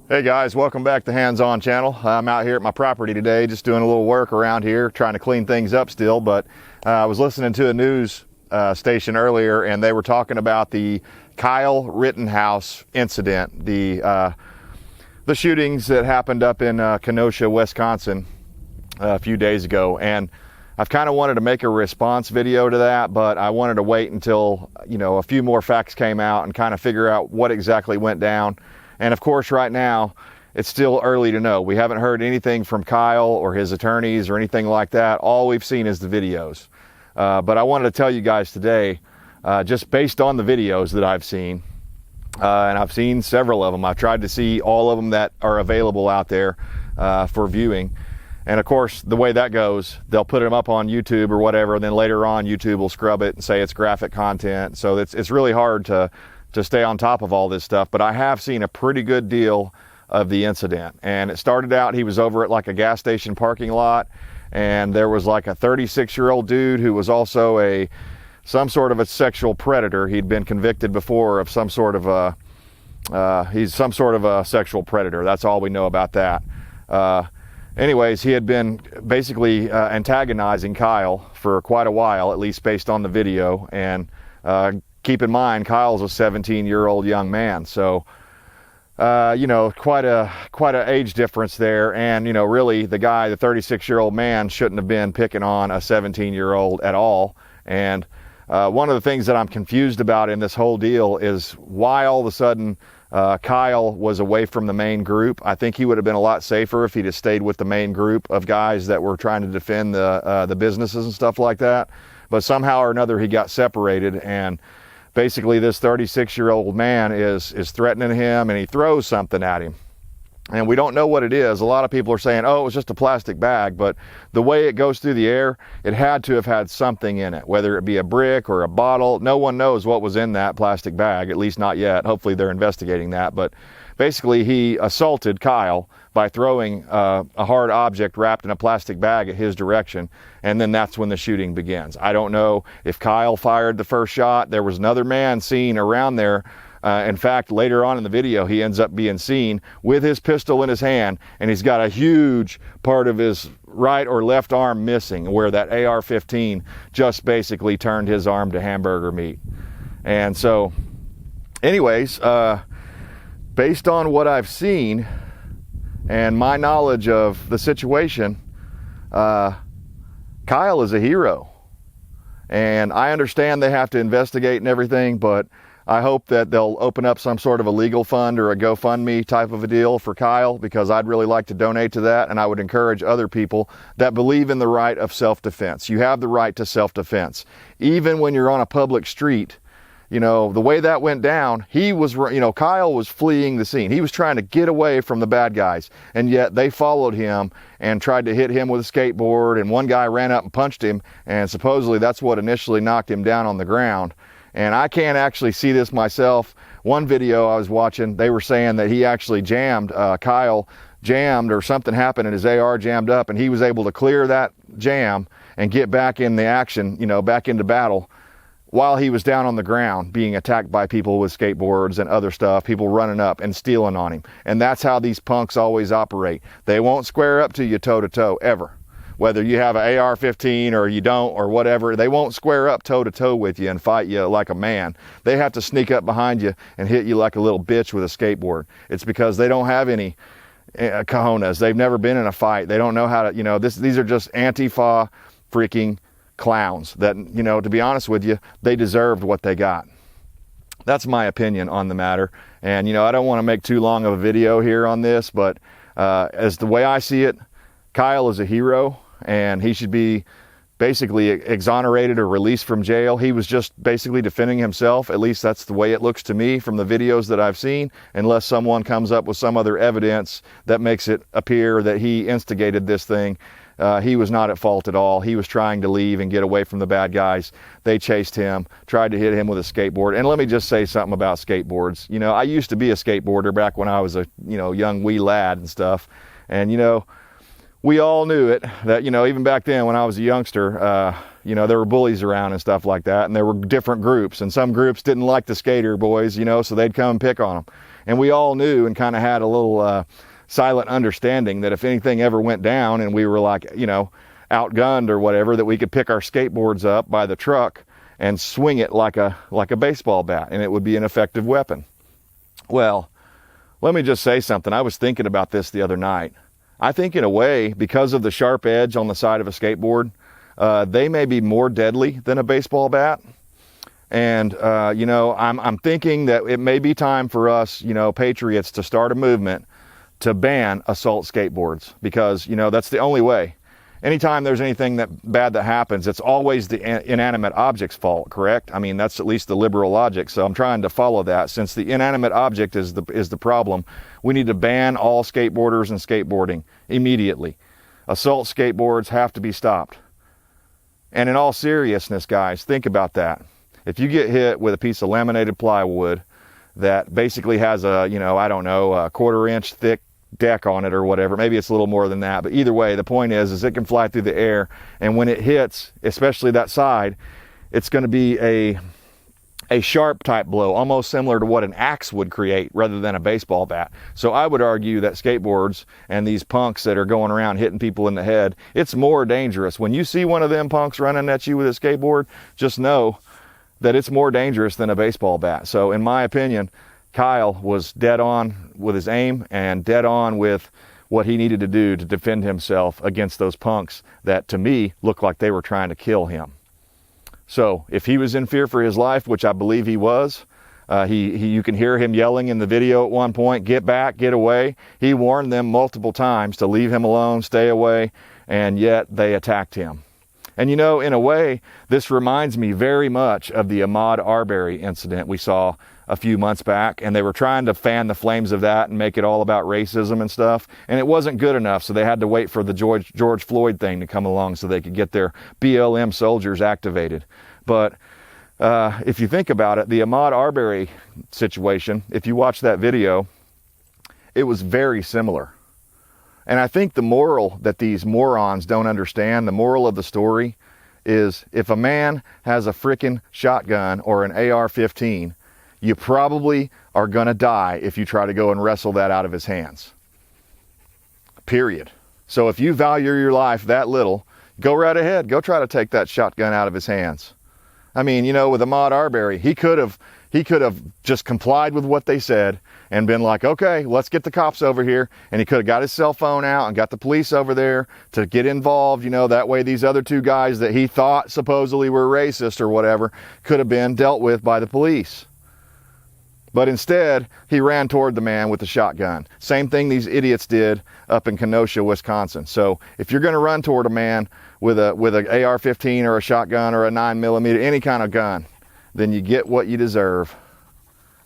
Hey guys, welcome back to Hands On Channel. I'm out here at my property today just doing a little work around here, trying to clean things up still, but I was listening to a news station earlier and they were talking about the Kyle Rittenhouse incident, the shootings that happened up in Kenosha, Wisconsin a few days ago. And I've kind of wanted to make a response video to that, but I wanted to wait until, a few more facts came out and kind of figure out what exactly went down. And of course, right now, it's still early to know. We haven't heard anything from Kyle or his attorneys or anything like that. All we've seen is the videos. But I wanted to tell you guys today, just based on the videos that I've seen, and I've seen several of them. I've tried to see all of them that are available out there for viewing. And of course, the way that goes, they'll put them up on YouTube or whatever, and then later on, YouTube will scrub it and say it's graphic content. So it's really hard to stay on top of all this stuff, but I have seen a pretty good deal of the incident. And it started out, he was over at like a gas station parking lot, and there was like a 36-year-old dude who was also some sort of a sexual predator. He'd been convicted before of some sort of he's some sort of a sexual predator. That's all we know about that. Anyways, he had been basically antagonizing Kyle for quite a while, at least based on the video. And keep in mind, Kyle's a 17-year-old young man, so quite a age difference there. And really, the 36-year-old man, shouldn't have been picking on a 17-year-old at all. And one of the things that I'm confused about in this whole deal is why all of a sudden Kyle was away from the main group. I think he would have been a lot safer if he'd have stayed with the main group of guys that were trying to defend the businesses and stuff like that. But somehow or another, he got separated, and basically this 36-year-old man is threatening him, and he throws something at him. And we don't know what it is. A lot of people are saying, oh, it was just a plastic bag, but the way it goes through the air, it had to have had something in it, whether it be a brick or a bottle. No one knows what was in that plastic bag, at least not yet. Hopefully they're investigating that. But basically he assaulted Kyle by throwing a hard object wrapped in a plastic bag at his direction, and then that's when the shooting begins. I don't know if Kyle fired the first shot. There was another man seen around there. In fact, later on in the video, he ends up being seen with his pistol in his hand, and he's got a huge part of his right or left arm missing, where that AR-15 just basically turned his arm to hamburger meat. And so, anyways, based on what I've seen and my knowledge of the situation, Kyle is a hero. And I understand they have to investigate and everything, but I hope that they'll open up some sort of a legal fund or a GoFundMe type of a deal for Kyle, because I'd really like to donate to that. And I would encourage other people that believe in the right of self-defense. You have the right to self-defense. Even when you're on a public street, the way that went down, Kyle was fleeing the scene. He was trying to get away from the bad guys, and yet they followed him and tried to hit him with a skateboard, and one guy ran up and punched him, and supposedly that's what initially knocked him down on the ground. And I can't actually see this myself. One video I was watching, they were saying that he actually Kyle jammed, or something happened and his AR jammed up, and he was able to clear that jam and get back in the action, back into battle, while he was down on the ground being attacked by people with skateboards and other stuff, people running up and stealing on him. And that's how these punks always operate. They won't square up to you toe-to-toe, ever. Whether you have an AR-15 or you don't or whatever, they won't square up toe-to-toe with you and fight you like a man. They have to sneak up behind you and hit you like a little bitch with a skateboard. It's because they don't have any cojones. They've never been in a fight. They don't know how to, these are just Antifa freaking clowns that, to be honest with you, they deserved what they got. That's my opinion on the matter. And, I don't want to make too long of a video here on this, but as the way I see it, Kyle is a hero, and he should be basically exonerated or released from jail. He was just basically defending himself. At least that's the way it looks to me from the videos that I've seen, unless someone comes up with some other evidence that makes it appear that he instigated this thing. He was not at fault at all. He was trying to leave and get away from the bad guys. They chased him, tried to hit him with a skateboard. And let me just say something about skateboards. I used to be a skateboarder back when I was a, young wee lad and stuff. And, we all knew it, that, even back then when I was a youngster, there were bullies around and stuff like that. And there were different groups, and some groups didn't like the skater boys, so they'd come and pick on them. And we all knew and kind of had a little silent understanding that if anything ever went down and we were like, you know, outgunned or whatever, that we could pick our skateboards up by the truck and swing it like a baseball bat, and it would be an effective weapon. Well, let me just say something. I was thinking about this the other night. I think in a way, because of the sharp edge on the side of a skateboard, they may be more deadly than a baseball bat. And, you know, I'm thinking that it may be time for us, you know, patriots, to start a movement to ban assault skateboards, because, you know, that's the only way. Anytime there's anything that bad that happens, it's always the inanimate object's fault, correct? I mean, that's at least the liberal logic. So I'm trying to follow that. Since the inanimate object is the problem, we need to ban all skateboarders and skateboarding immediately. Assault skateboards have to be stopped. And in all seriousness, guys, think about that. If you get hit with a piece of laminated plywood that basically has a, you know, I don't know, a 1/4 inch thick deck on it or whatever, maybe it's a little more than that, but either way, the point is it can fly through the air, and when it hits, especially that side, it's going to be a sharp type blow, almost similar to what an axe would create rather than a baseball bat. So I would argue that skateboards and these punks that are going around hitting people in the head, it's more dangerous. When you see one of them punks running at you with a skateboard, just know that it's more dangerous than a baseball bat. So in my opinion, Kyle was dead on with his aim and dead on with what he needed to do to defend himself against those punks that, to me, looked like they were trying to kill him. So if he was in fear for his life, which I believe he was, you can hear him yelling in the video at one point, "Get back, get away." He warned them multiple times to leave him alone, stay away, and yet they attacked him. And you know, in a way, this reminds me very much of the Ahmaud Arbery incident we saw a few months back, and they were trying to fan the flames of that and make it all about racism and stuff, and it wasn't good enough, so they had to wait for the George Floyd thing to come along so they could get their BLM soldiers activated. But if you think about it, the Ahmaud Arbery situation, if you watch that video, it was very similar. And I think the moral that these morons don't understand, the moral of the story, is if a man has a frickin' shotgun or an AR-15, you probably are going to die if you try to go and wrestle that out of his hands. Period. So if you value your life that little, go right ahead. Go try to take that shotgun out of his hands. I mean, you know, with Ahmaud Arbery, he could have just complied with what they said and been like, okay, let's get the cops over here. And he could have got his cell phone out and got the police over there to get involved. You know, that way these other two guys that he thought supposedly were racist or whatever could have been dealt with by the police. But instead, he ran toward the man with the shotgun. Same thing these idiots did up in Kenosha, Wisconsin. So if you're going to run toward a man with an AR-15 or a shotgun or a 9mm, any kind of gun, then you get what you deserve.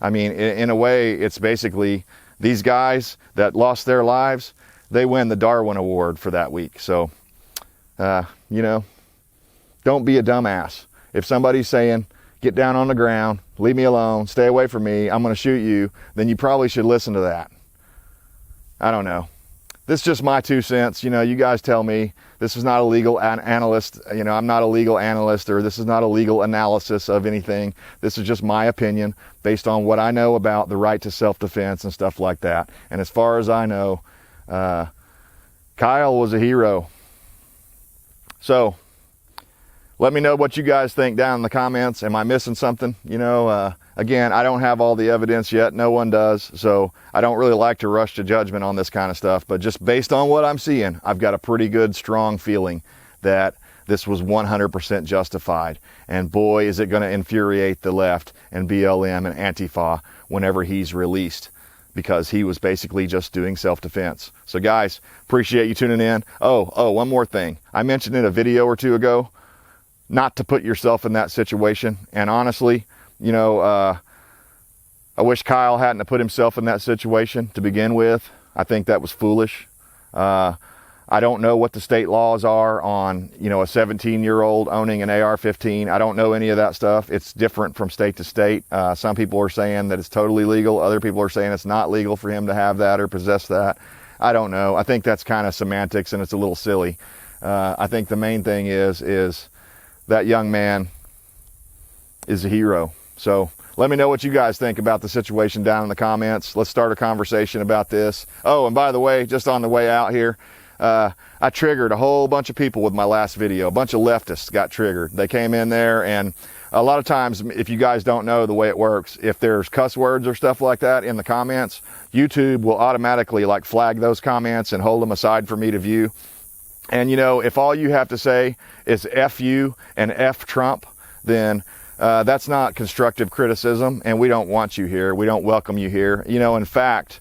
I mean, in a way, it's basically these guys that lost their lives, they win the Darwin Award for that week. So, you know, don't be a dumbass. If somebody's saying, get down on the ground, leave me alone, stay away from me, I'm going to shoot you, then you probably should listen to that. I don't know. This is just my 2 cents. You know, you guys tell me. This is not a legal analyst. You know, I'm not a legal analyst, or this is not a legal analysis of anything. This is just my opinion based on what I know about the right to self-defense and stuff like that. And as far as I know, Kyle was a hero. So, let me know what you guys think down in the comments. Am I missing something? You know, again, I don't have all the evidence yet. No one does. So I don't really like to rush to judgment on this kind of stuff. But just based on what I'm seeing, I've got a pretty good, strong feeling that this was 100% justified. And boy, is it going to infuriate the left and BLM and Antifa whenever he's released, because he was basically just doing self-defense. So guys, appreciate you tuning in. Oh, one more thing. I mentioned in a video or two ago, not to put yourself in that situation. And honestly, you know, I wish Kyle hadn't put himself in that situation to begin with. I think that was foolish. I don't know what the state laws are on, you know, a 17-year-old owning an AR-15. I don't know any of that stuff. It's different from state to state. Some people are saying that it's totally legal. Other people are saying it's not legal for him to have that or possess that. I don't know. I think that's kind of semantics, and it's a little silly. I think the main thing is that young man is a hero. So Let me know what you guys think about the situation down in the comments. Let's start a conversation about this. Oh, and by the way, just on the way out here, I triggered a whole bunch of people with my last video. A bunch of leftists got triggered. They came in there, and a lot of times, if you guys don't know the way it works, if there's cuss words or stuff like that in the comments, YouTube will automatically like flag those comments and hold them aside for me to view. And you know, if all you have to say is F you and F Trump, then that's not constructive criticism, and we don't want you here. We don't welcome you here. You know, in fact,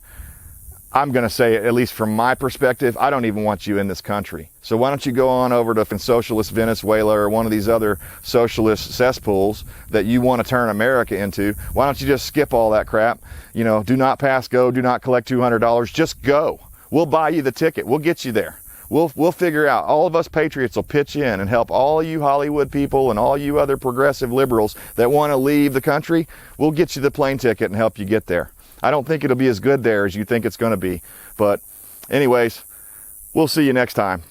I'm going to say, at least from my perspective, I don't even want you in this country. So why don't you go on over to socialist Venezuela or one of these other socialist cesspools that you want to turn America into? Why don't you just skip all that crap? You know, do not pass go, do not collect $200. Just go. We'll buy you the ticket. We'll get you there. We'll figure out. All of us patriots will pitch in and help all you Hollywood people and all you other progressive liberals that want to leave the country. We'll get you the plane ticket and help you get there. I don't think it'll be as good there as you think it's going to be. But anyways, we'll see you next time.